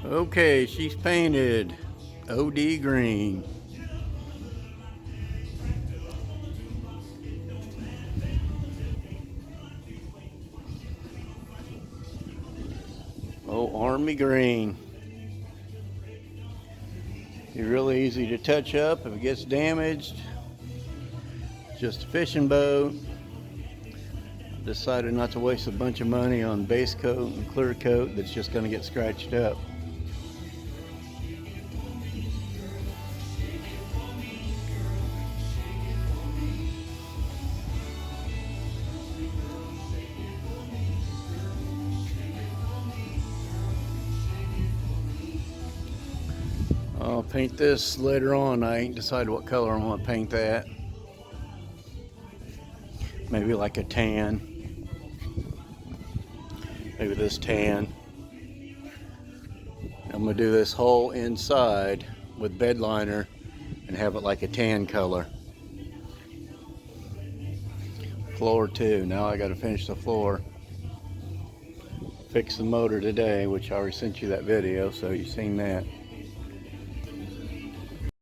Okay, she's painted OD green. Oh, army green. It's really easy to touch up if it gets damaged. Just a fishing boat. Decided not to waste a bunch of money on base coat and clear coat that's just going to get scratched up. I'll paint this later on. I ain't decided what color I want to paint that. Maybe like a tan. Maybe this tan. I'm going to do this whole inside with bed liner and have it like a tan color. Floor too. Now I got to finish the floor. Fix the motor today, which I already sent you that video, so you've seen that.